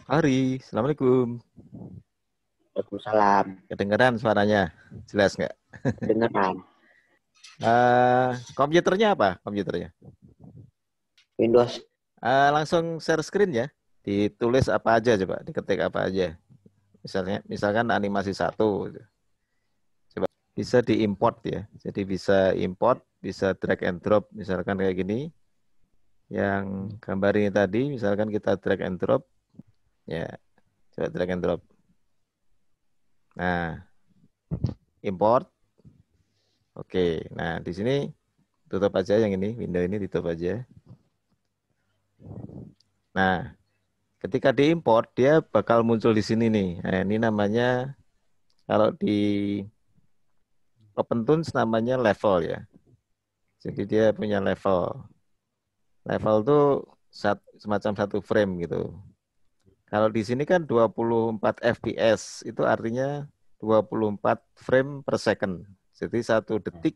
Hari, Assalamualaikum. Waalaikumsalam. Kedengeran suaranya? Jelas nggak? Kedengeran. Komputernya apa? Komputernya? Windows. Langsung share screen ya. Ditulis apa aja coba, diketik apa aja. Misalkan animasi satu. Coba bisa diimport ya. Jadi bisa import, bisa drag and drop. Misalkan kayak gini. Yang gambar ini tadi, misalkan kita drag and drop. Ya, coba drag and drop. Nah, import. Oke, nah di sini tutup aja yang ini, window ini tutup aja. Nah, ketika diimport dia bakal muncul di sini nih. Nah, ini namanya kalau di OpenToonz namanya level ya. Jadi dia punya level. Level tuh semacam satu frame gitu. Kalau di sini kan 24 fps itu artinya 24 frame per second. Jadi satu detik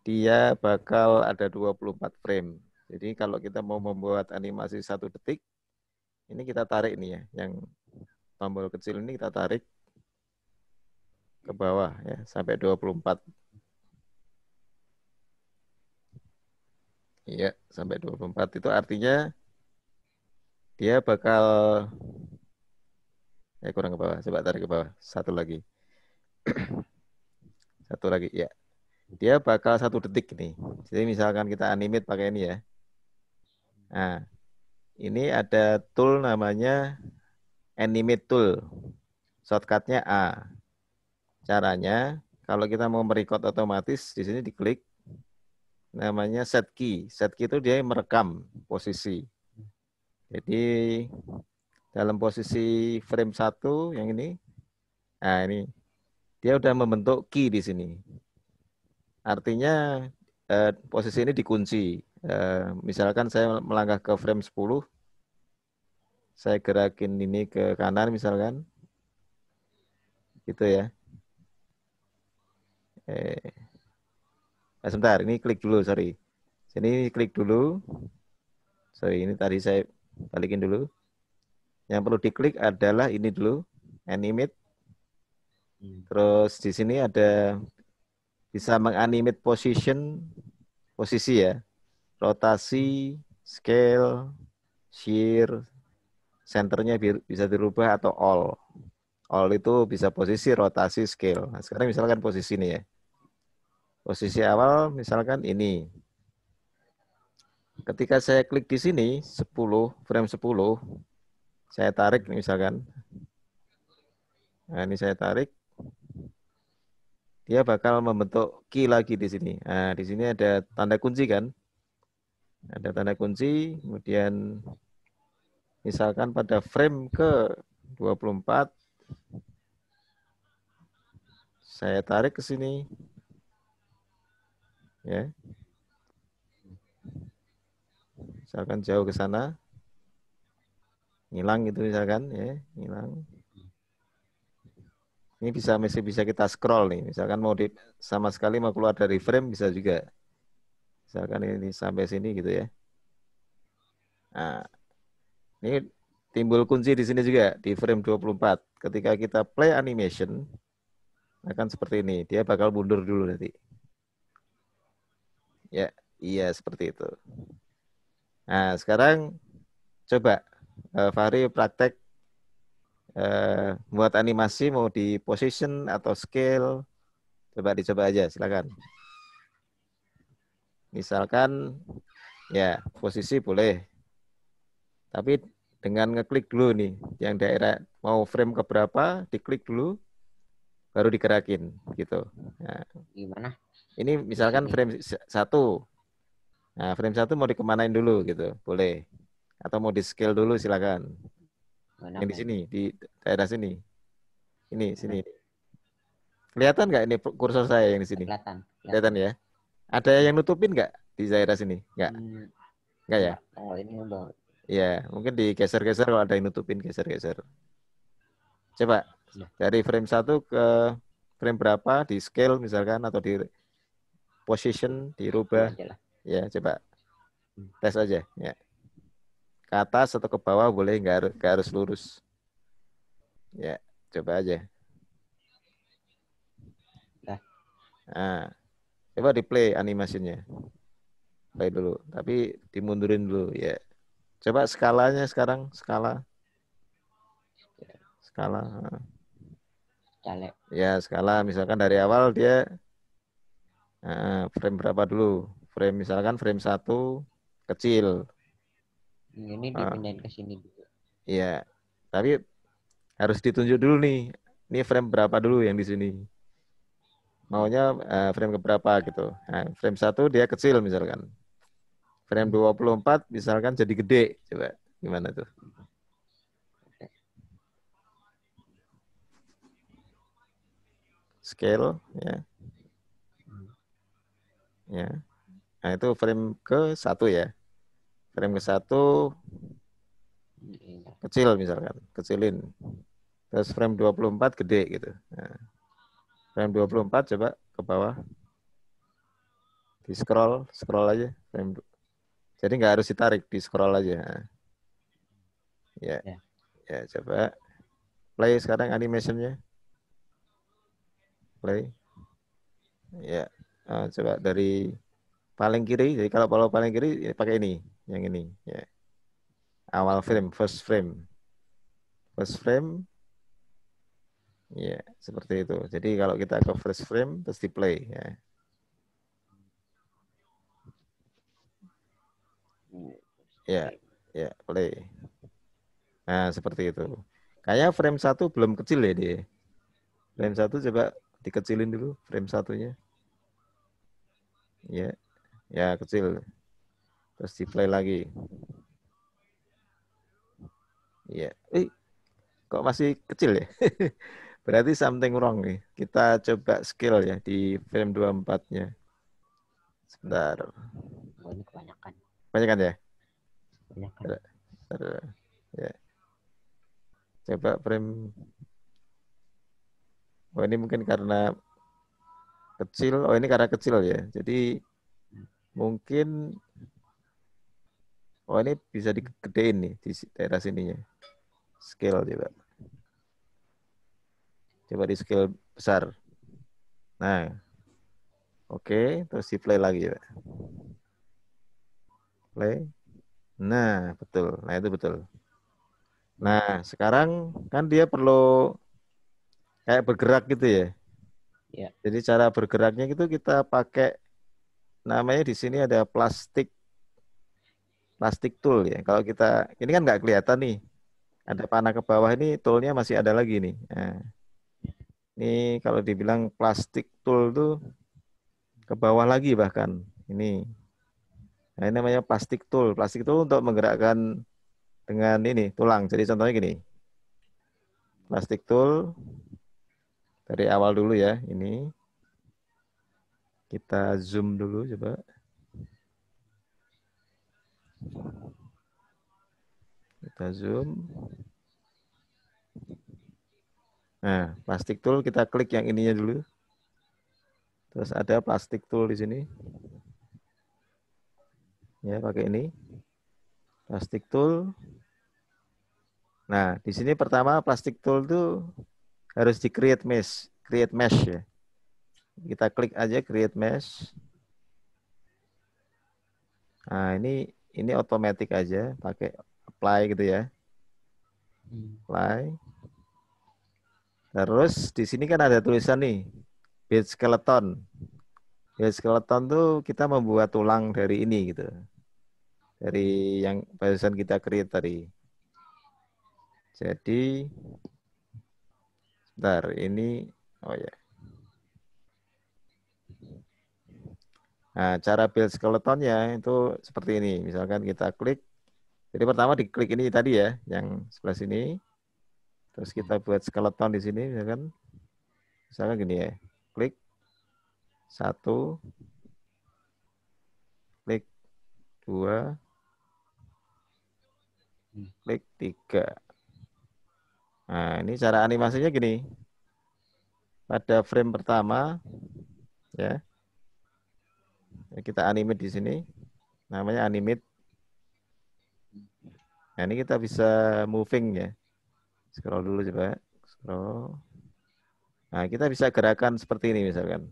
dia bakal ada 24 frame. Jadi kalau kita mau membuat animasi satu detik, ini kita tarik nih ya, yang tombol kecil ini kita tarik ke bawah ya sampai 24. Iya, sampai 24 itu artinya dia bakal kurang ke bawah. Coba tarik ke bawah. Satu lagi. Satu lagi. Ya. Dia bakal satu detik nih. Jadi misalkan kita animate pakai ini ya. Nah, ini ada tool namanya animate tool. Shortcutnya A. Caranya kalau kita mau merecord otomatis di sini diklik namanya set key. Set key itu dia merekam posisi. Jadi dalam posisi frame satu yang ini, nah ini dia udah membentuk key di sini. Artinya posisi ini dikunci. Misalkan saya melangkah ke frame 10, saya gerakin ini ke kanan misalkan, gitu ya. Sebentar, ini klik dulu, sorry. Sini klik dulu, sorry ini tadi saya balikin dulu. Yang perlu diklik adalah ini dulu, animate. Terus di sini ada bisa menganimate posisi ya, rotasi, scale, shear, centernya bisa dirubah atau all. All itu bisa posisi, rotasi, scale. Nah, sekarang misalkan posisi ini ya. Posisi awal misalkan ini. Ketika saya klik di sini, 10, frame 10, saya tarik misalkan. Nah, ini saya tarik, dia bakal membentuk key lagi di sini. Nah, di sini ada tanda kunci kan? Ada tanda kunci, kemudian misalkan pada frame ke 24, saya tarik ke sini, ya, misalkan jauh ke sana, ngilang gitu misalkan, ya, ngilang. Ini masih bisa kita scroll nih, misalkan mau sama sekali mau keluar dari frame bisa juga. Misalkan ini sampai sini gitu ya. Nah, ini timbul kunci di sini juga di frame 24. Ketika kita play animation akan seperti ini. Dia bakal mundur dulu nanti. Ya, iya seperti itu. Nah, sekarang coba Fahri praktek buat animasi mau di position atau scale. Coba dicoba aja, silakan. Misalkan ya posisi boleh, tapi dengan ngeklik dulu nih, yang daerah mau frame ke berapa, diklik dulu, baru digerakin gitu. Nah, Gimana? ini Di misalkan sini. frame satu. Nah, frame satu mau dikemanain dulu gitu, boleh. Atau mau di scale dulu silakan. Mana Yang di frame? sini, di daerah sini. Ini, sini. Mana? Kelihatan nggak ini kursor saya yang di sini? Kelihatan. Kelihatan Kelihatan. ya? Ada yang nutupin nggak di daerah sini? Nggak? Hmm, Nggak ya? enggak. Oh, ini udah. Ya, mungkin digeser-geser kalau ada yang nutupin, geser-geser. Coba Udah. dari frame satu ke frame berapa, di scale misalkan, atau di position, Dua dirubah. aja lah. Ya, coba tes aja. Ya. ke atas atau ke bawah boleh, nggak harus lurus. Ya, coba aja. Nah. Nah, coba di play animasinya. Play dulu, tapi dimundurin dulu ya. Coba skalanya sekarang, skala. Caleg. Ya, skala misalkan dari awal dia frame berapa dulu? Frame misalkan frame 1 kecil. Ini Ah, dipindahin ke sini dulu. iya. Tapi harus ditunjuk dulu nih. Ini frame berapa dulu yang di sini? Maunya frame keberapa gitu. Nah, frame 1 dia kecil misalkan. Frame 24 misalkan jadi gede. Coba gimana tuh? Scale ya. Ya. Nah, itu frame ke 1 ya. Frame ke 1 kecil misalkan, kecilin. Terus frame 24 gede gitu. Nah, frame 24 coba ke bawah. Di scroll aja. Jadi nggak harus ditarik, di scroll aja. Nah, ya, Ya. ya coba play sekarang animationnya. Play. Ya, coba dari paling kiri. Jadi kalau paling kiri ya pakai ini, yang ini. Ya, awal frame, first frame. First frame, ya seperti itu. Jadi kalau kita ke first frame terus di play. Ya, ya, ya play. Nah seperti itu. Kayak frame 1 belum kecil ya dia. Frame 1 coba dikecilin dulu frame satunya. Ya, ya kecil. Terus di play lagi. Ya, kok masih kecil ya? Berarti something wrong nih. Kita coba scale ya di frame 24-nya. Sebentar. Oh, ini kebanyakan. Banyak kan ya? Kebanyakan. Ya. Coba frame. Oh ini mungkin karena kecil. Oh ini karena kecil ya. Jadi mungkin. Oh ini bisa digedein nih di daerah sininya. Scale coba. Coba di scale besar. Nah, oke. Terus di play lagi ya. Play. Nah, betul. Nah itu betul. Nah, sekarang kan dia perlu kayak bergerak gitu ya. Ya. Jadi cara bergeraknya itu kita pakai namanya di sini ada plastik tool ya. Kalau kita ini kan nggak kelihatan nih. Ada panah ke bawah ini toolnya masih ada lagi nih. Nah, ini kalau dibilang plastik tool tuh ke bawah lagi bahkan. Ini. Nah, ini namanya plastik tool. Plastik tool untuk menggerakkan dengan ini tulang. Jadi contohnya gini. Plastik tool dari awal dulu ya. Ini kita zoom dulu coba. Kita zoom. Nah, plastik tool kita klik yang ininya dulu. Terus ada plastik tool di sini. Ya, pakai ini. Plastik tool. Nah, di sini pertama plastik tool tuh harus di create mesh ya. Kita klik aja create mesh. Nah, ini otomatis aja pakai apply gitu ya. Apply. Terus di sini kan ada tulisan nih, build skeleton. Build skeleton tuh kita membuat tulang dari ini gitu. Dari yang barusan kita create tadi. Jadi, bentar, ini, oh ya. Nah, cara build skeletonnya itu seperti ini. Misalkan kita klik, jadi pertama diklik ini tadi ya, yang sebelah sini. Terus kita buat skeleton di sini, misalkan gini ya. Klik 1, klik 2, klik 3. Nah, ini cara animasinya gini. Pada frame pertama, ya, kita animate di sini. Namanya animate. Nah, ini kita bisa moving ya. Scroll dulu coba. Scroll. Nah, kita bisa gerakan seperti ini misalkan.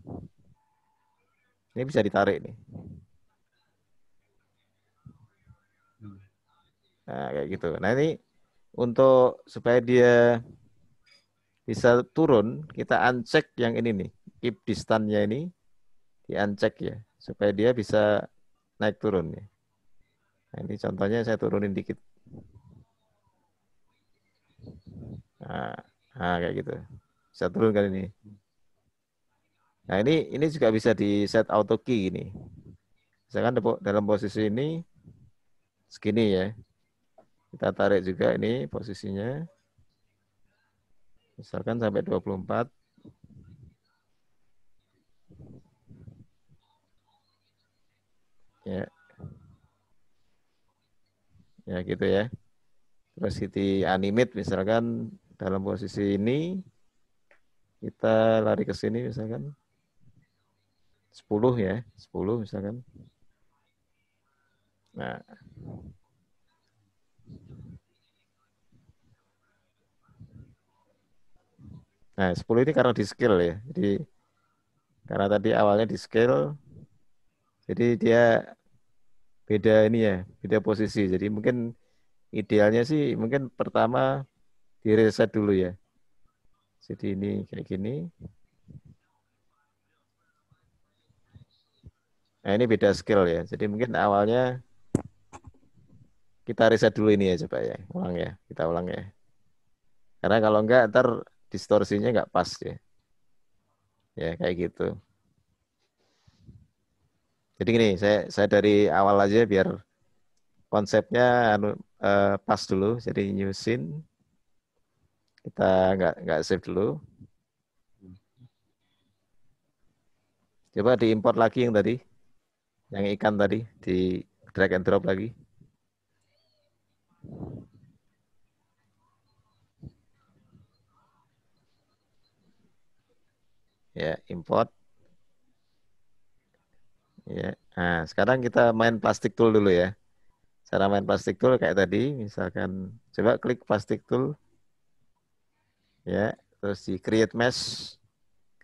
Ini bisa ditarik nih. Nah, kayak gitu. Nah, ini untuk supaya dia bisa turun, kita uncheck yang ini nih. Keep distance-nya ini di-uncheck ya. Supaya dia bisa naik turun ya. Nah, ini contohnya saya turunin dikit. Nah, kayak gitu. Bisa turun kan ini. Nah, ini juga bisa di set auto key ini. Misalkan dalam posisi ini segini ya. Kita tarik juga ini posisinya. Misalkan sampai 24. Ya, ya gitu ya. Terus di animate misalkan dalam posisi ini kita lari ke sini misalkan 10 ya, 10 misalkan. Nah, 10 ini karena di scale ya. Jadi karena tadi awalnya di scale, jadi dia beda ini ya, beda posisi. Jadi mungkin idealnya sih mungkin pertama di reset dulu ya. Jadi ini kayak gini. Nah, ini beda scale ya. Jadi mungkin awalnya kita reset dulu ini ya coba ya. Ulang ya. Kita ulang ya. Karena kalau enggak ntar distorsinya enggak pas ya. Ya kayak gitu. Jadi gini, saya dari awal aja biar konsepnya pas dulu. Jadi new scene kita nggak save dulu. Coba diimport lagi yang tadi, yang ikan tadi, di drag and drop lagi. Ya, import. Ya. Nah, sekarang kita main plastik tool dulu ya. Cara main plastik tool kayak tadi, misalkan coba klik plastik tool, ya, terus di create mesh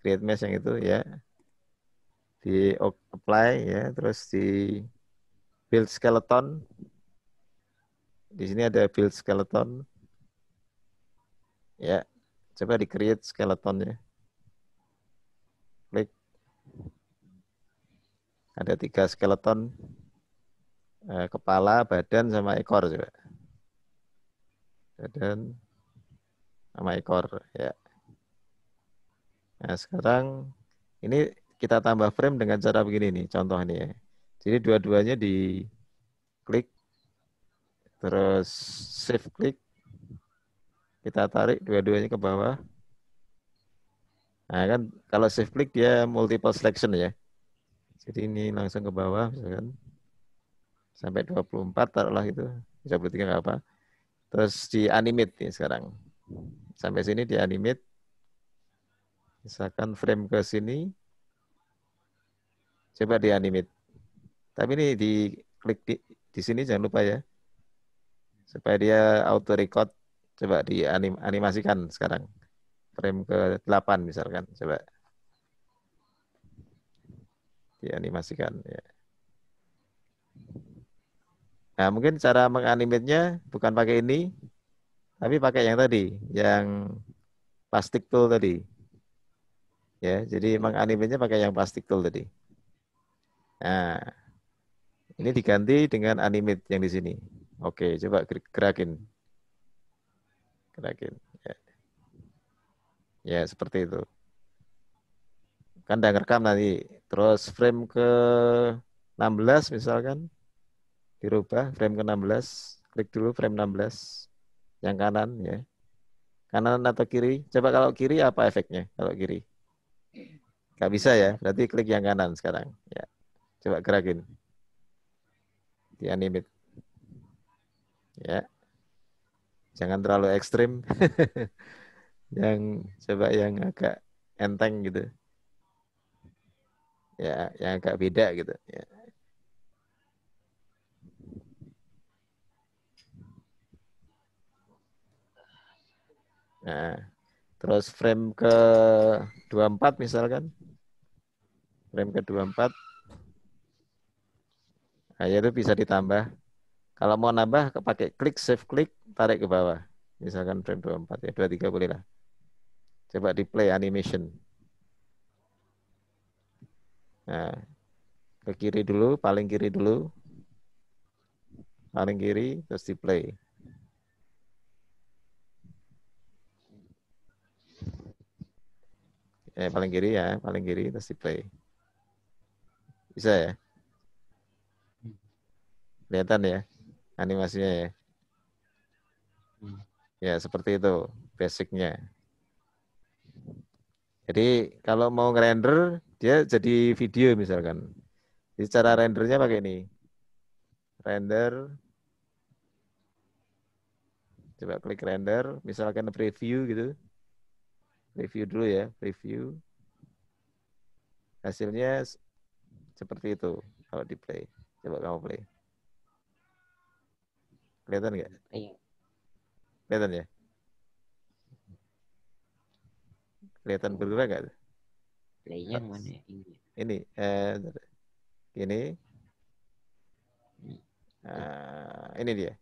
yang itu ya, di apply ya, terus di build skeleton. Di sini ada build skeleton, ya, coba di create skeleton ya, klik, ada 3 skeleton, kepala, badan, sama ekor coba, badan sama ekor ya. Nah, sekarang ini kita tambah frame dengan cara begini nih, contoh nih ya. Jadi dua-duanya di klik, terus shift klik, kita tarik dua-duanya ke bawah. Nah kan kalau shift klik dia multiple selection ya. Jadi ini langsung ke bawah misalkan sampai 24 taruhlah itu. Bisa 23 nggak apa. Terus di animate nih sekarang. Sampai sini di animate. Misalkan frame ke sini. Coba di animate. Tapi ini di klik di sini jangan lupa ya. Supaya dia auto record. Coba dianimasikan sekarang. Frame ke 8 misalkan. Coba dianimasikan ya. Nah, mungkin cara menganimate-nya bukan pakai ini, tapi pakai yang tadi, yang plastik tool tadi. Ya, jadi menganimate-nya pakai yang plastik tool tadi. Nah, ini diganti dengan animate yang di sini. Oke, coba gerakin. Gerakin. Ya, ya seperti itu. Kan udah ngerekam nanti. Terus frame ke 16 misalkan, dirubah frame ke 16. Klik dulu frame 16. Yang kanan ya. Kanan atau kiri? Coba kalau kiri apa efeknya? Kalau kiri? Nggak bisa ya, berarti klik yang kanan sekarang. Ya, coba gerakin. Di animate. Ya, jangan terlalu ekstrim. Yang coba yang agak enteng gitu. Ya, yang agak beda gitu. Ya. Nah, terus frame ke 24 misalkan. Frame ke 24, nah itu bisa ditambah. Kalau mau nambah, pakai klik, save klik, tarik ke bawah. Misalkan frame 24 ya, 23 boleh lah. Coba di play animation. Nah, ke kiri dulu, paling kiri dulu. Paling kiri, terus di play. Paling kiri ya, paling kiri, terus di play. Bisa ya? Kelihatan ya animasinya ya. Ya, seperti itu basicnya. Jadi kalau mau ngerender, dia jadi video misalkan. Jadi cara rendernya pakai ini. Render, coba klik render, misalkan preview gitu. Preview dulu ya, preview. Hasilnya seperti itu kalau di play. Coba kamu play. Kelihatan nggak? Iya. Kelihatan ya? Kelihatan bergerak nggak? Playnya yang mana ya? Ini, ini, Ini. ini dia.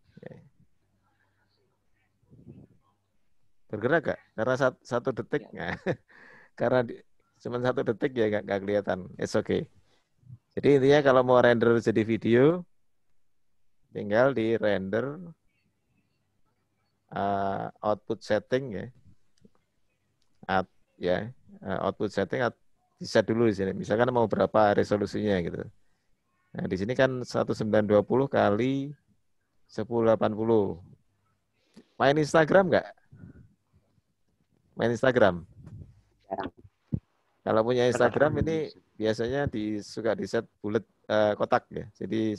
Bergerak gak? Karena satu detik, Ya. nah, karena cuma 1 detik ya nggak kelihatan. It's okay. Jadi intinya kalau mau render jadi video, tinggal di render output setting ya, ya output setting bisa dulu di sini. Misalkan mau berapa resolusinya gitu. Nah di sini kan 1920 kali 1080. Main Instagram nggak? Main Instagram. Jarang. Kalau punya Pernah Instagram ini biasanya suka di set bulat kotak ya. Jadi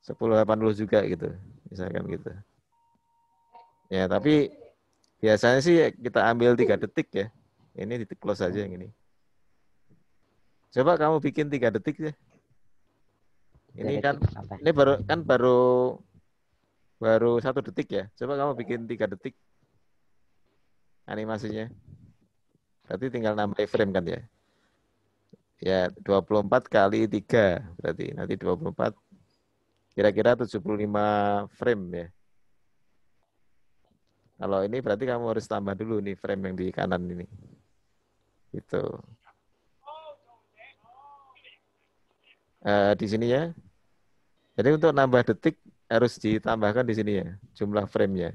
1080 juga gitu. Misalkan gitu. Ya, tapi biasanya sih kita ambil 3 detik ya. Ini di close aja yang ini. Coba kamu bikin 3 detik ya. tiga Ini kan detik apa? ini baru baru 1 detik ya. Coba kamu bikin 3 detik animasinya. Berarti tinggal nambah frame kan ya. Ya 24 kali 3 berarti nanti 24 kira-kira 75 frame ya. Kalau ini berarti kamu harus tambah dulu nih frame yang di kanan ini. Itu. Di sini ya. Jadi untuk nambah detik harus ditambahkan di sini ya, jumlah frame-nya.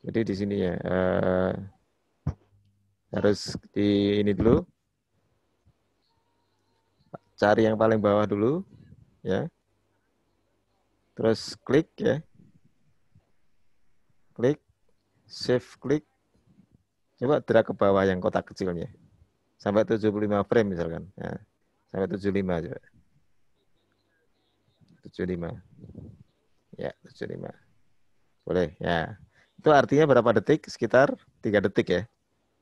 Jadi di sini ya, harus di ini dulu, cari yang paling bawah dulu, ya. Terus klik ya, klik, save klik, coba drag ke bawah yang kotak kecilnya. Sampai 75 frame misalkan. Nah, sampai 75 coba. 75. Ya, 75. Boleh, ya. Itu artinya berapa detik? Sekitar 3 detik ya.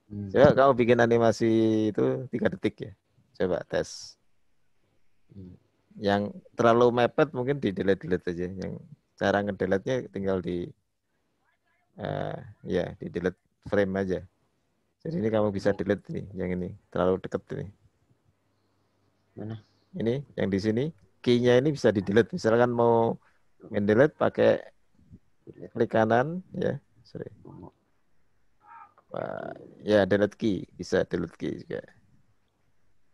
Coba kamu bikin animasi itu 3 detik ya. Coba tes. Yang terlalu mepet mungkin di delete aja. Yang cara ngedelete-nya tinggal di delete frame aja. Jadi ini kamu bisa delete nih, yang ini terlalu deket ini. Mana? Ini yang di sini key-nya ini bisa di delete. Misalkan mau mendelete pakai klik kanan ya. Sorry. Ya delete key, bisa delete key juga.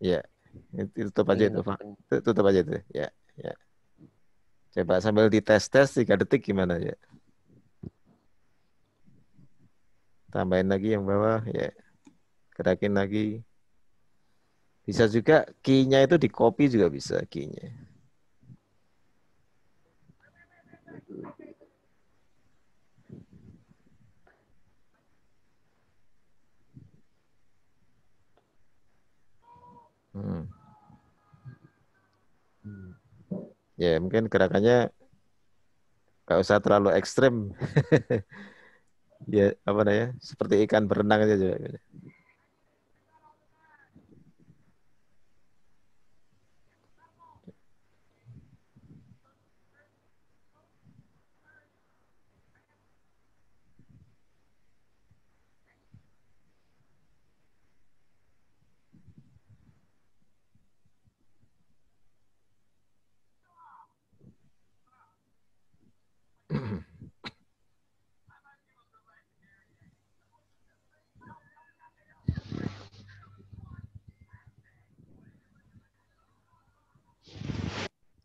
Ya, itu tutup aja Ini itu, Pak. masukin. Tutup aja itu. Ya, ya. Coba sambil dites-tes 3 detik gimana ya. Tambahin lagi yang bawah ya. Gerakin lagi. Bisa juga key-nya itu di copy juga bisa key-nya. Hmm. Ya mungkin gerakannya nggak usah terlalu ekstrim. Ya apa namanya? Seperti ikan berenang aja juga.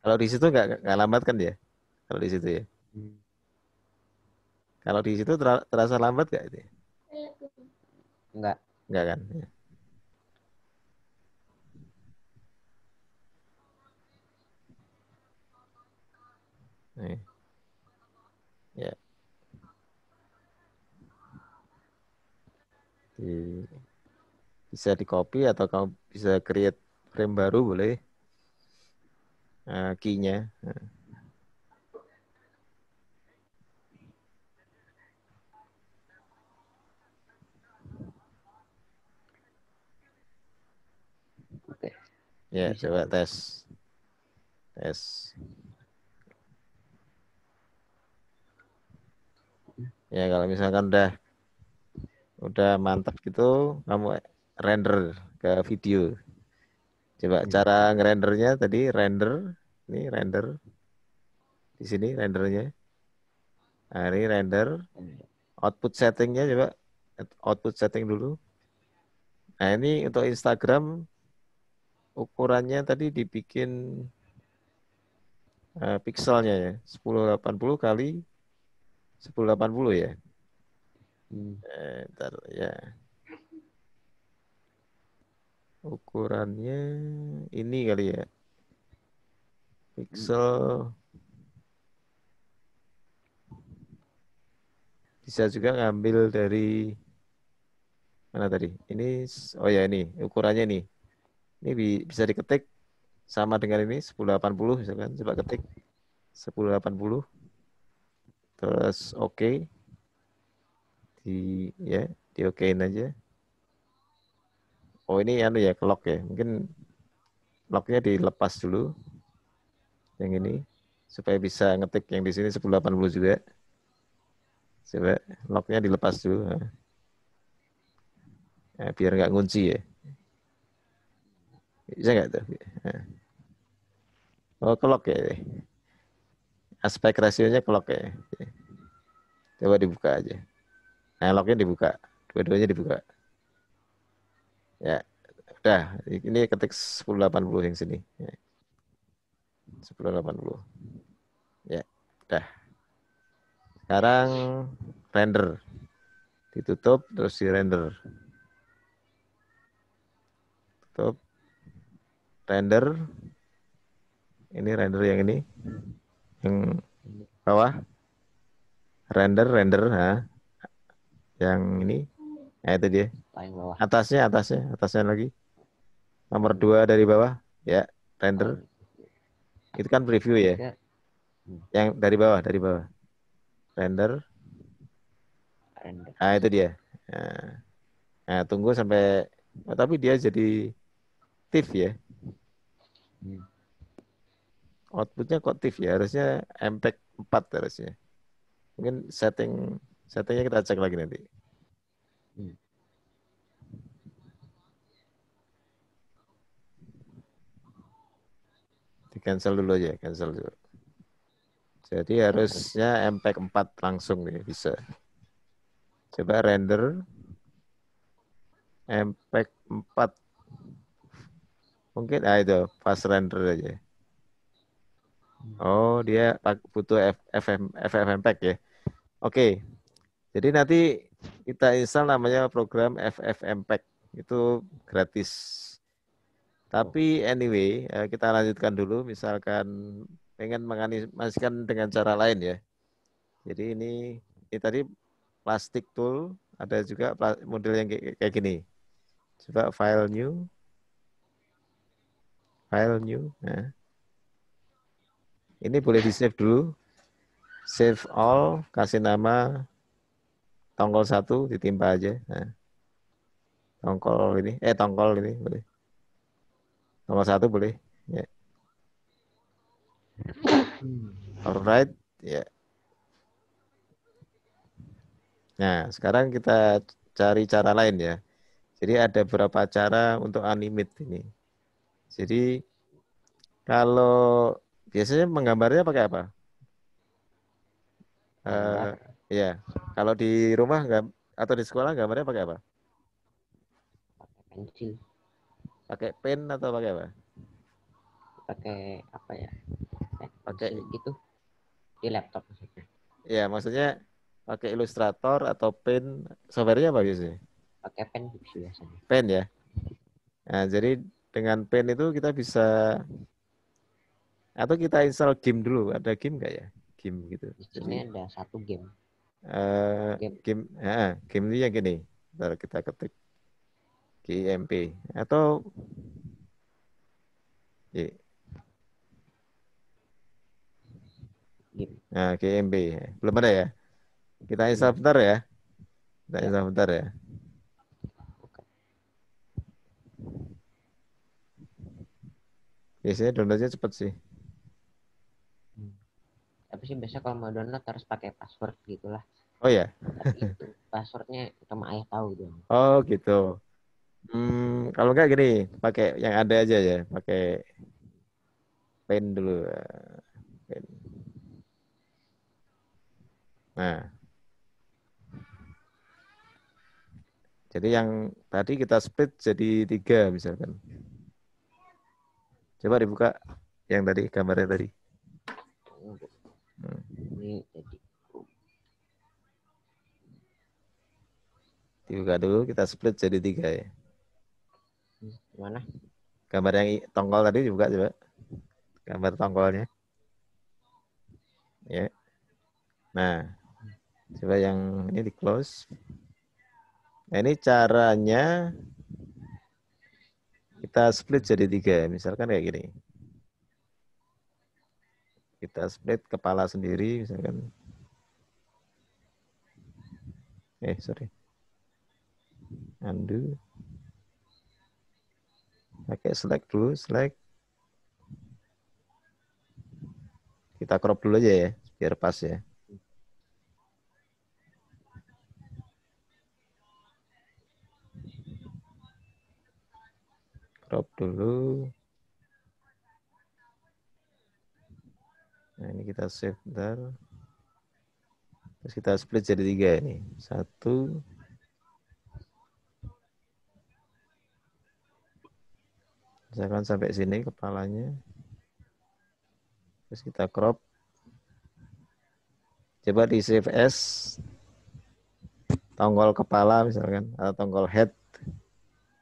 Kalau di situ nggak lambat kan ya? Kalau di situ ya. Hmm. Kalau di situ terasa lambat nggak itu? Enggak. Nggak kan? Ya. Nih, ya. Di, bisa di copy atau kamu bisa create frame baru boleh. Key-nya. Nah, Oke. ya Bisa. coba tes. Tes. Ya kalau misalkan udah mantap gitu, kamu render ke video. Coba Hmm. cara ngerendernya tadi render, ini render di sini rendernya. Nah, ini render, output settingnya coba output setting dulu. Nah ini untuk Instagram ukurannya tadi dibikin pixelnya ya 1080 kali 1080 ya. Hmm. Ntar ya ukurannya ini kali ya Hmm. pixel bisa juga ngambil dari mana tadi? Ini oh ya ini ukurannya nih. Ini bisa diketik sama dengan ini 1080 misalkan. Coba ketik 1080 terus oke di ya di okein aja. Oh ini anu ya lock ya. Mungkin locknya dilepas dulu yang ini supaya bisa ngetik yang di sini 1080 juga. Coba locknya dilepas dulu. Nah, biar nggak ngunci ya. Bisa nggak tuh? Nah. Oh kelok ya. Aspek rasionya kelok ya. Coba dibuka aja. Nah locknya dibuka. Dua-duanya dibuka. Ya udah. Ini ketik 1080 yang sini. Ya, 1080. Ya udah. Sekarang render. Ditutup terus di render. Tutup. Render. Ini render yang ini. Yang bawah. Render. Nah, yang ini. Nah itu dia. Paling bawah. Atasnya lagi. Nomor Render. 2 dari bawah. Ya, render. Oh, Itu kan preview ya. tiga. Hmm. Yang dari bawah. Render. Render. Nah, itu dia. Nah, nah, tunggu sampai oh, tapi dia jadi TIFF ya. Hmm. Outputnya kok TIFF ya. Harusnya MPEG 4 harusnya. Mungkin settingnya kita cek lagi nanti. Hmm. Di cancel dulu aja, cancel dulu. Jadi Cancel. harusnya MPEG 4 langsung nih bisa. Coba render MPEG 4. Mungkin itu fast render aja. Oh, dia butuh FFmpeg ya. Oke, jadi nanti kita install namanya program FFmpeg. Itu gratis. Oh. Tapi anyway, kita lanjutkan dulu. Misalkan pengen menganimasikan dengan cara lain ya. Jadi ini tadi plastik tool, ada juga model yang kayak gini. Coba file new. Nah, ini boleh di save dulu. Save all, kasih nama tongkol 1 ditimpa aja. Nah, tongkol ini boleh. Tongkol 1 boleh. Ya. Hmm. Alright. Ya. Nah, sekarang kita cari cara lain ya. Jadi ada beberapa cara untuk animate ini. Jadi kalau biasanya menggambarnya pakai apa? Gambar Ya, kalau di rumah nggak atau di sekolah gambarnya pakai apa? pakai pensil. Pakai pen atau pakai apa? Pakai apa ya? pakai itu di laptop maksudnya. ya maksudnya pakai Illustrator atau Paint, softwarenya apa biasanya? Pakai pen biasanya. Paint ya. Nah, jadi dengan Paint itu kita bisa atau kita install game dulu. Ada game nggak ya? Game gitu. Di Jadi sini ada satu game. Game game ini yang gini. Ntar kita ketik GIMP atau ya, game. nah, GIMP belum ada ya. Kita install Belum. bentar ya. Kita Ya. install bentar ya. Oke. Biasanya downloadnya cepet sih. Tapi sih biasa kalau mau download harus pakai password gitulah. Oh ya. Tapi itu passwordnya cuma ayah tahu dong. Oh gitu. Kalau nggak gini, pakai yang ada aja ya. Pakai Paint dulu. Paint. Nah, jadi yang tadi kita split jadi 3 misalkan. Coba dibuka yang tadi gambarnya tadi. Ini jadi Dibuka dulu, kita split jadi 3 ya. mana? Gambar yang tongkol tadi dibuka coba. Gambar tongkolnya. Ya. Nah, coba yang ini di close. Nah, ini caranya kita split jadi 3. Misalkan kayak gini. Kita split kepala sendiri misalkan. Sorry. Undo. Pakai select dulu, select. Kita crop dulu aja ya, biar pas ya. Crop dulu. Nah, ini kita save bentar. Terus kita split jadi 3 ini. 1. Misalkan sampai sini kepalanya. Terus kita crop. Coba di save as tonggol kepala misalkan, atau tonggol head,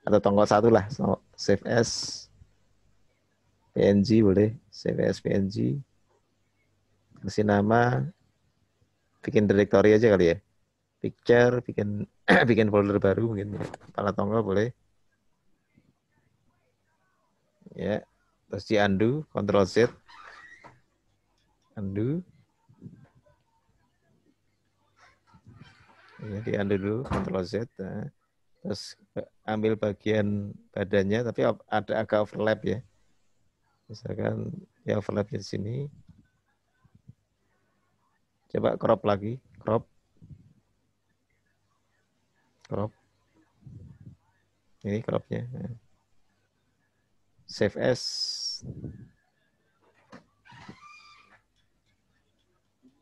atau tonggol 1 lah. So, save as PNG boleh. Save as PNG. Kasih nama, bikin directory aja kali ya. Picture, bikin bikin folder baru mungkin ya. Kepala tonggol boleh. Ya. Terus di undo, Ctrl Z. Undo. Ya, di undo dulu, Ctrl Z. Nah. Terus ambil bagian badannya, tapi ada agak overlap ya. Misalkan ya overlap di sini. Coba crop lagi, crop. Ini cropnya. Save as.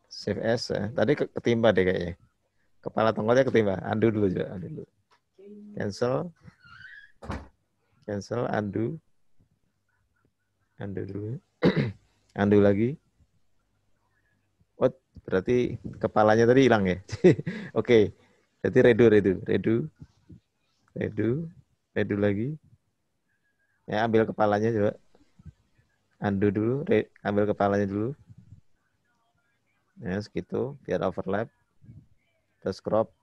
Save as. Tadi ketimpa deh kayaknya. Kepala tonggolnya ketimpa. Undo dulu juga. Undo dulu. Cancel. Cancel. Undo. Undo dulu. Undo lagi. Oh, berarti kepalanya tadi hilang ya. Oke. Berarti redo lagi. Ya, ambil kepalanya coba. Undo dulu, ambil kepalanya dulu. Ya, segitu biar overlap. Terus crop.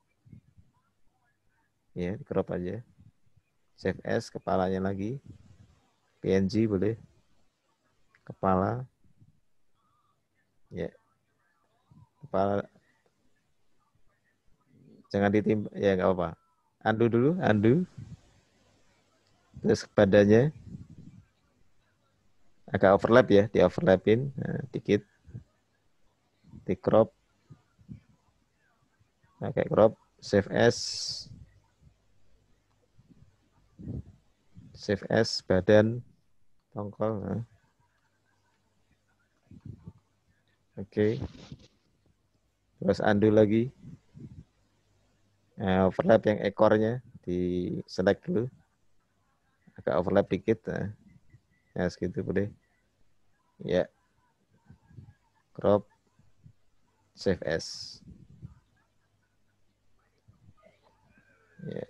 Ya, crop aja. Save as kepalanya lagi. PNG boleh. Kepala. Ya. Kepala. Jangan ditimpa. Ya, nggak apa-apa. Undo dulu, undo. Terus badannya agak overlap ya, di overlapin dikit. Di crop. Pakai crop. Save as. Save as badan tongkol. Oke. Terus undo lagi. Overlap yang ekornya di select dulu. Agak overlap dikit. Nah, segitu boleh. Ya. crop, save as. Ya,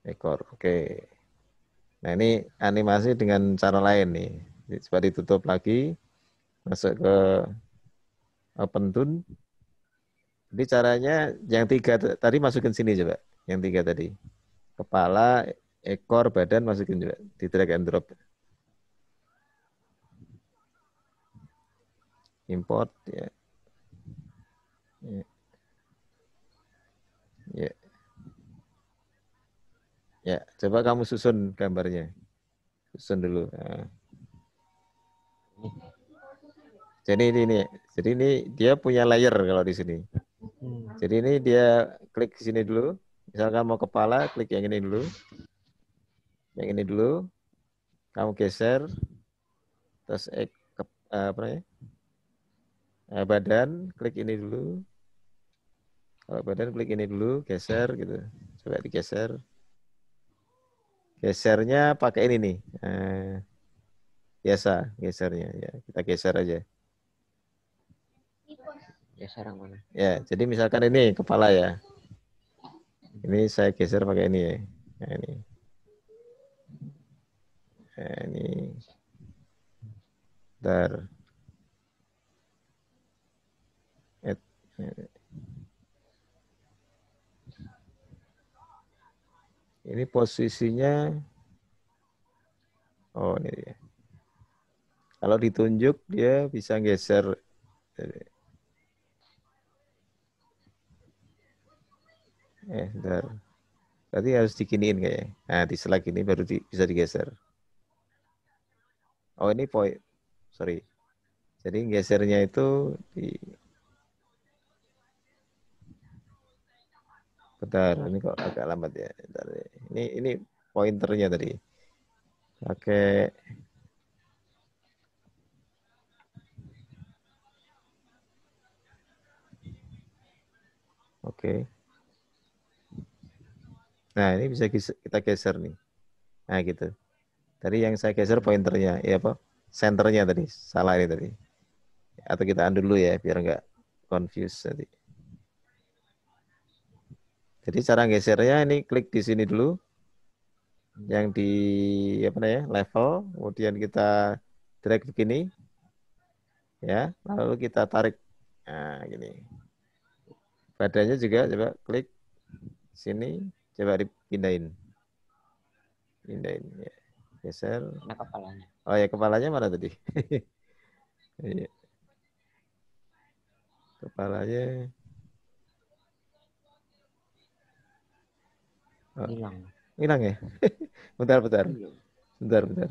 ekor. Oke. Nah, ini animasi dengan cara lain nih. Coba ditutup lagi, masuk ke open tune. Jadi caranya yang 3 tadi masukin sini coba. Yang 3 tadi. Kepala, ekor, badan masukin juga. Di drag and drop. Import ya. Ya. Ya. Ya, coba kamu susun gambarnya. Susun dulu. Nah. Jadi ini dia punya layer kalau di sini. Jadi ini dia klik di sini dulu. Misalkan mau kepala, klik yang ini dulu. Yang ini dulu. Kamu geser. Terus apa ya? Badan, klik ini dulu. Kalau badan klik ini dulu, geser gitu. Coba digeser. Gesernya pakai ini nih. Biasa gesernya ya. Kita geser aja. Geser yang mana? Ya, jadi misalkan ini kepala ya. Ini saya geser pakai ini ya. Nah, ini. Nah, ini. Bentar. Ini posisinya. Oh, ini dia. Kalau ditunjuk dia bisa geser. Bentar. Berarti harus dikiniin kayaknya. Nah, di select ini baru bisa digeser. Oh, ini point. Sorry. Jadi gesernya itu di. Bentar, ini kok agak lambat ya. Bentar. Ini pointernya tadi. Pakai. Oke. Nah, ini bisa kita geser nih. Nah, gitu. Tadi yang saya geser pointernya, ya apa? Senternya tadi. Salah ini tadi. Atau kita undo dulu ya, biar nggak confuse tadi. Jadi cara gesernya ini klik di sini dulu. Yang di apa namanya? Level, kemudian kita drag begini. Ya, lalu kita tarik. Nah, gini. Badannya juga coba klik sini, coba dipindahin. Pindahin ya. Geser. Nah, kepalanya. Oh ya, kepalanya mana tadi? Iya. Kepalanya Hilang. hilang ya? Bentar, bentar. Belum. Bentar, bentar.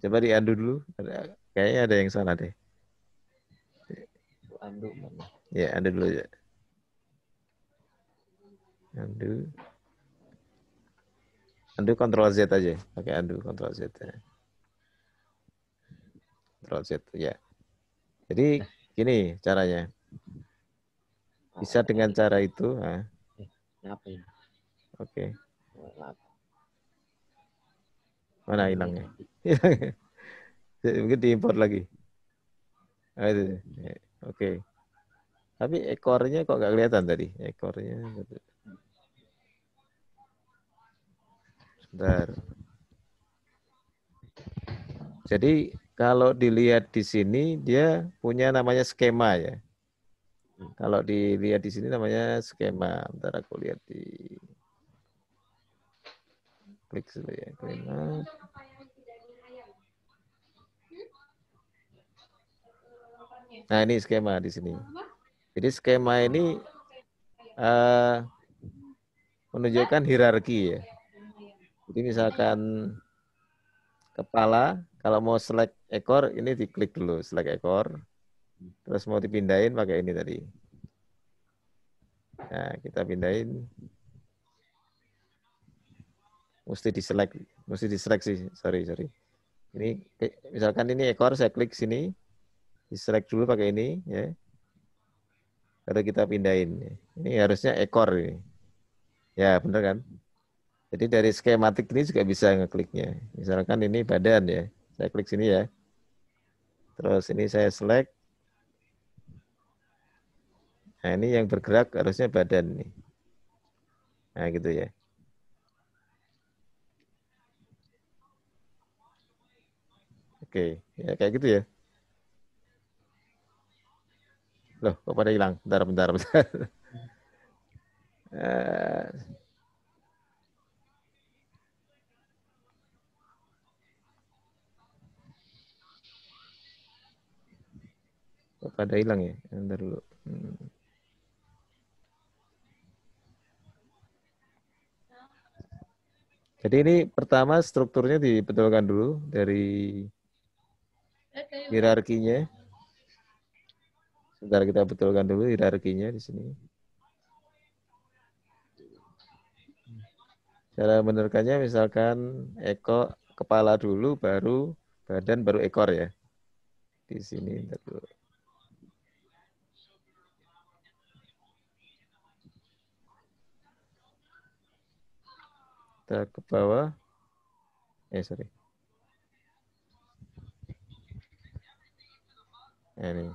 Coba di undo dulu. Kayaknya ada yang salah deh. Undo mana? Ya, undo dulu ya. Undo. Undo Ctrl Z aja. Pakai undo Ctrl Z. Ctrl Z, ya. Jadi gini caranya. Bisa dengan cara itu. Nah. Apa ini? Oke. Oh, Mana hilangnya? Mungkin diimport lagi. Nah, itu. Oke. Tapi ekornya kok nggak kelihatan tadi? Ekornya. Sebentar. Jadi kalau dilihat di sini dia punya namanya skema ya. Kalau dilihat di sini namanya skema. Bentar aku lihat di klik dulu ya. Skema. Nah, ini skema di sini. Jadi skema ini menunjukkan hierarki ya. Jadi misalkan kepala, kalau mau select ekor, ini diklik dulu, select ekor. Terus mau dipindahin pakai ini tadi. Nah, kita pindahin. Mesti diselect sih, sorry. Ini misalkan ini ekor, saya klik sini, diselect dulu pakai ini, ya. Lalu kita pindahin. Ini harusnya ekor ini. Ya, bener kan? Jadi dari skematik ini juga bisa ngekliknya. Misalkan ini badan ya. Saya klik sini ya. Terus ini saya select. Nah ini yang bergerak harusnya badan nih. Nah gitu ya. Oke, ya kayak gitu ya. Loh, kok pada hilang? Bentar, bentar, bentar. Eh, kok pada hilang ya? Bentar dulu. Jadi ini pertama strukturnya dibetulkan dulu dari hierarkinya. Sebentar kita betulkan dulu hierarkinya di sini. Cara menerkannya misalkan kepala dulu, baru badan, baru ekor ya. Di sini. Bentar dulu. Kita ke bawah. Sorry. Nah, ini.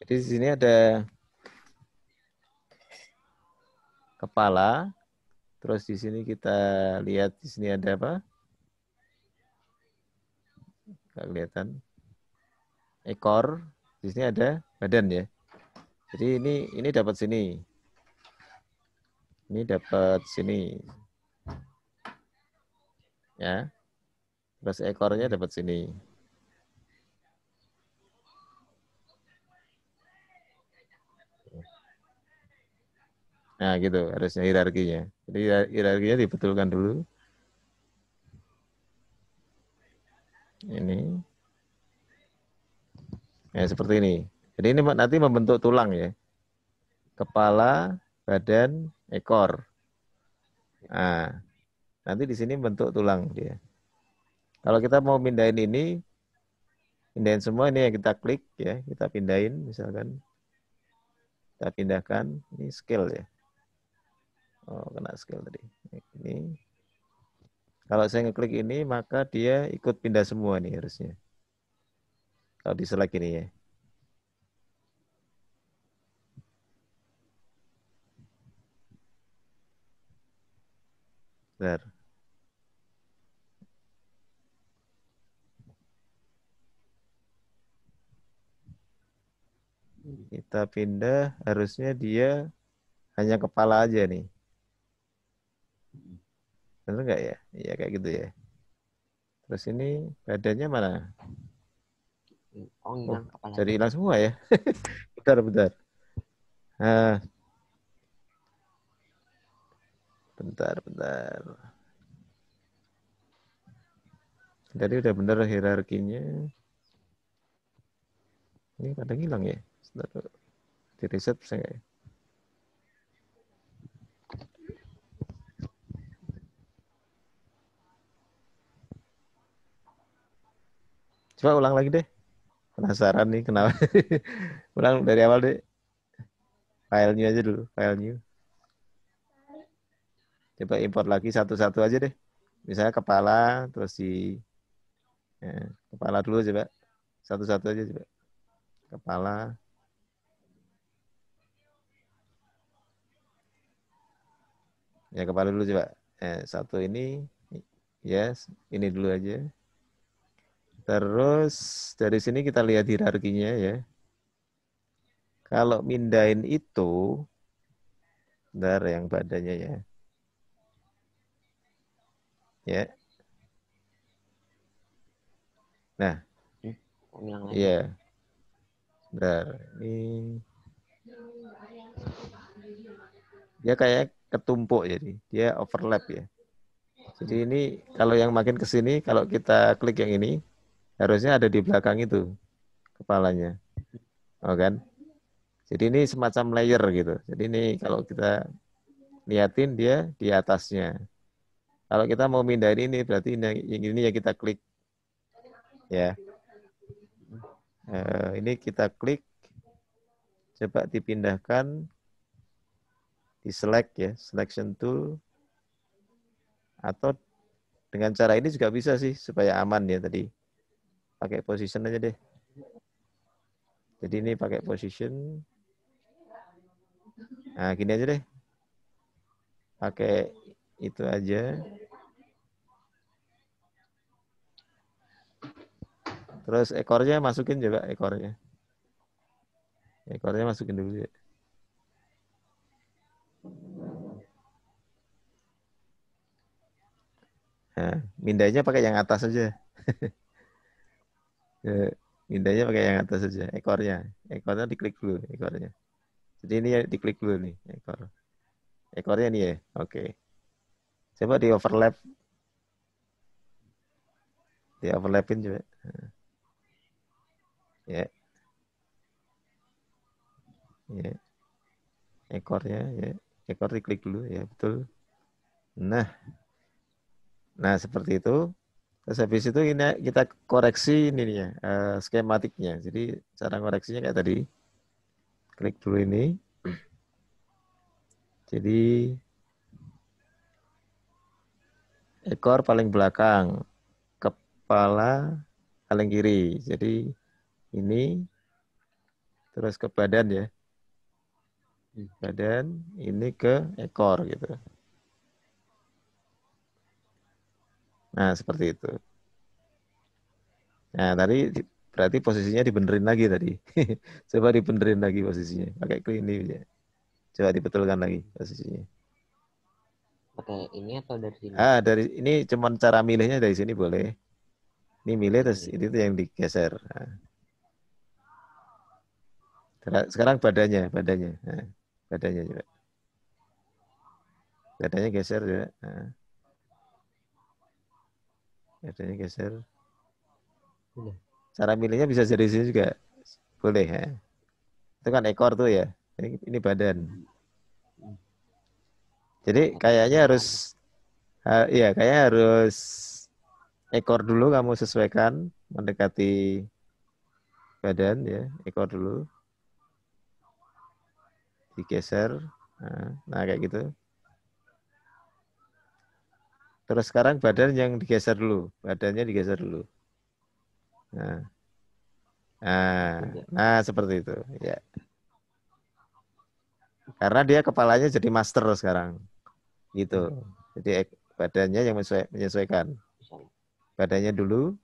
Jadi di sini ada kepala, terus di sini kita lihat di sini ada apa? Nggak kelihatan. Ekor, di sini ada badan ya. Jadi ini dapat sini. Ini dapat sini. Ya. Terus ekornya dapat sini. Nah, gitu harusnya hierarkinya. Jadi hierarkinya dibetulkan dulu. Ini. Ya, seperti ini. Jadi ini nanti membentuk tulang ya. Kepala, badan, ekor. Nah, nanti di sini bentuk tulang dia. Kalau kita mau pindahin ini, pindahin semua ini yang kita klik ya, kita pindahin misalkan. Kita pindahkan, ini scale ya. Oh, kena scale tadi. Ini. Kalau saya ngeklik ini, maka dia ikut pindah semua nih harusnya. Kalau di select ini ya. Bentar. Kita pindah, harusnya dia hanya kepala aja nih. Benar nggak ya? Iya kayak gitu ya. Terus ini badannya mana? Oh, Oh, hilang jadi kepalanya. hilang semua ya. Bentar, bentar. Nah, bentar, bentar. Jadi udah bener hierarkinya. Ini kadang hilang ya. Bentar, di reset bisa nggak ya? Coba ulang lagi deh. Penasaran nih kenapa. Ulang dari awal deh. File new aja dulu, file new. Coba import lagi satu-satu aja deh. Misalnya kepala, terus ya, kepala dulu coba. Satu-satu aja coba. Kepala, ya kepala dulu coba. Satu ini, yes, ini dulu aja. Terus dari sini kita lihat hierarkinya ya. Kalau mindahin itu, bentar yang badannya ya. Ya, nah, Oh, hilang lagi. iya, bentar. Ini dia kayak ketumpuk jadi, dia overlap ya. Jadi ini kalau yang makin ke sini, kalau kita klik yang ini, harusnya ada di belakang itu kepalanya. Oh kan? Jadi ini semacam layer gitu. Jadi ini kalau kita liatin dia di atasnya. Kalau kita mau mindahin ini berarti ini yang kita klik ya. Ini kita klik, coba dipindahkan di select ya, selection tool. Atau dengan cara ini juga bisa sih supaya aman ya tadi. Pakai position aja deh. Jadi ini pakai position. Nah, gini aja deh. Pakai itu aja. Terus ekornya masukin juga ekornya. Ekornya masukin dulu ya. Nah, mindainya pakai yang atas aja. Mindainya pakai yang atas aja. Ekornya. Ekornya diklik dulu ekornya. Jadi ini ya diklik dulu nih ekor. Ekornya nih ya. Oke. Coba di overlap. Di overlapin juga. Ya, ya. Ekornya ya. Ekor diklik dulu ya, betul. Nah, nah seperti itu. Terus habis itu ini kita koreksi ini nih ya, skematiknya. Jadi cara koreksinya kayak tadi. Klik dulu ini. Jadi ekor paling belakang, kepala paling kiri. Jadi ini terus ke badan ya. Badan ini ke ekor gitu. Nah, seperti itu. Nah, tadi berarti posisinya dibenerin lagi tadi. Coba dibenerin lagi posisinya. Pakai klik ini ya. Coba dibetulkan lagi posisinya. Pakai ini atau dari sini? Ah, dari ini cuman cara milihnya dari sini boleh. Ini milih terus Ini. ini tuh yang digeser. Nah, sekarang badannya, badannya. Nah, badannya juga. Badannya geser juga. Nah, badannya geser. Udah. Cara milihnya bisa dari sini juga. Boleh ya. Itu kan ekor tuh ya. Ini badan. Jadi Pakai kayaknya ini harus lagi. iya kayaknya harus ekor dulu kamu sesuaikan mendekati badan ya. Ekor dulu digeser. Nah, kayak gitu. Terus sekarang badan yang digeser dulu. Badannya digeser dulu. Nah, nah, Udah. nah seperti itu. Ya. Karena dia kepalanya jadi master sekarang. Gitu. Jadi badannya yang menyesuaikan. Bisa. Badannya dulu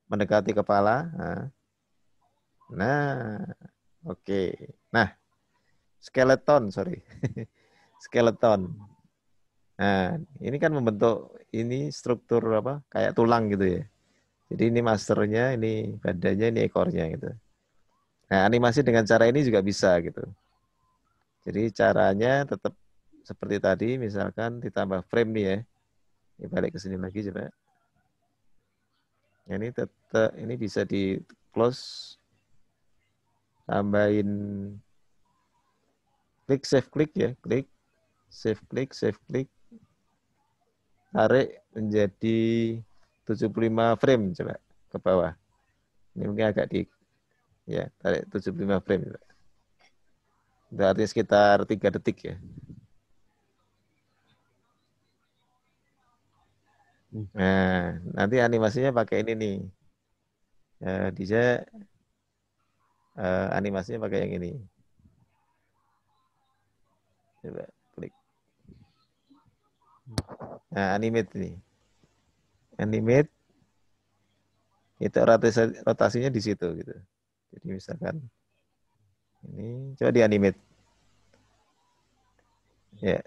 mendekati kepala. Nah, oke. Nah, skeleton, sorry. Skeleton. Nah, ini kan membentuk ini struktur apa? Kayak tulang gitu ya. Jadi ini masternya, ini badannya, ini ekornya gitu. Nah, animasi dengan cara ini juga bisa gitu. Jadi caranya tetap seperti tadi, misalkan ditambah frame nih ya. Ini balik ke sini lagi coba. Ini tetap ini bisa di close, tambahin klik save klik ya, klik save klik, tarik menjadi 75 frame coba ke bawah. Ini mungkin agak di ya, tarik 75 frame coba. Berarti sekitar 3 detik ya. Nah, nanti animasinya pakai ini nih. Bisa animasinya pakai yang ini. Coba klik. Nah, animate nih. Animate itu rotasinya di situ gitu. Jadi misalkan ini coba di animate. Ya.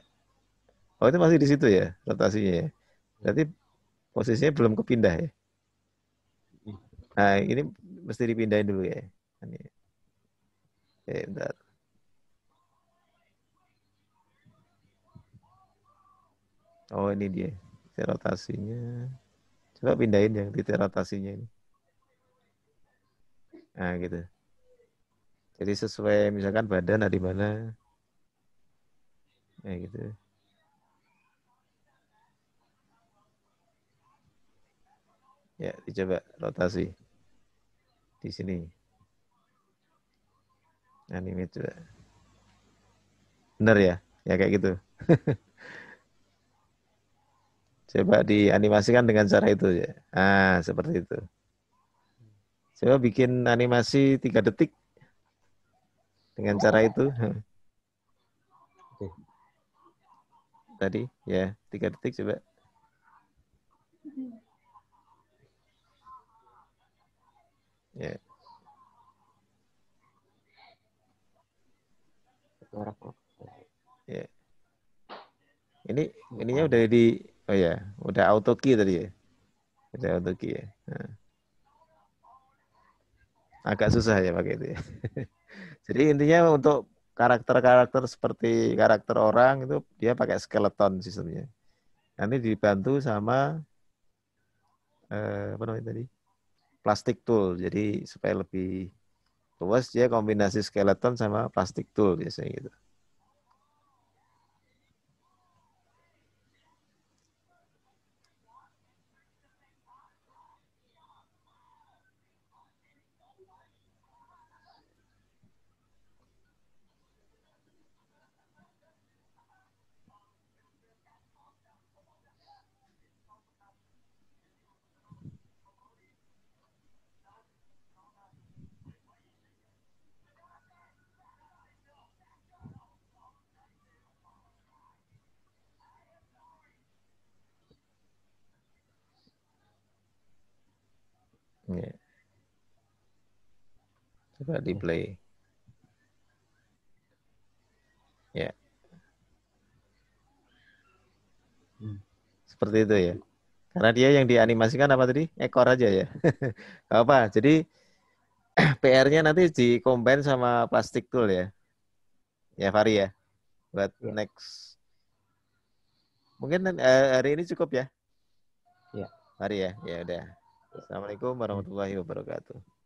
Oh, itu masih di situ ya rotasinya ya. Berarti posisinya belum kepindah ya. Nah, ini mesti dipindahin dulu ya. Ini. Oke, bentar. Oh, ini dia. Titik rotasinya. Coba pindahin yang titik rotasinya ini. Nah, gitu. Jadi sesuai misalkan badan ada di mana. Nah, gitu. Ya, dicoba rotasi di sini. Animate juga. Benar ya? Ya kayak gitu. Coba dianimasikan dengan cara itu ya. Nah, seperti itu. Coba bikin animasi 3 detik dengan cara itu. Oke. Tadi ya, 3 detik coba. Ya, ya. Ininya udah di, oh ya, udah auto key tadi ya. Udah auto key ya. Nah, agak susah ya pakai itu ya. Jadi intinya untuk karakter-karakter seperti karakter orang itu dia pakai skeleton sistemnya. Nanti dibantu sama apa namanya tadi? Plastic tool. Jadi supaya lebih luas dia kombinasi skeleton sama plastic tool biasanya gitu. Ya, coba di Oke. play. Ya, Hmm. seperti itu ya. Karena dia yang dianimasikan apa tadi? Ekor aja ya. Gak apa. Jadi PR-nya nanti di-combine sama plastic tool ya. Ya, Fari ya. Buat Ya, next. Mungkin hari ini cukup ya, ya, Fari ya. Ya udah. ya. Assalamualaikum Hmm. warahmatullahi wabarakatuh.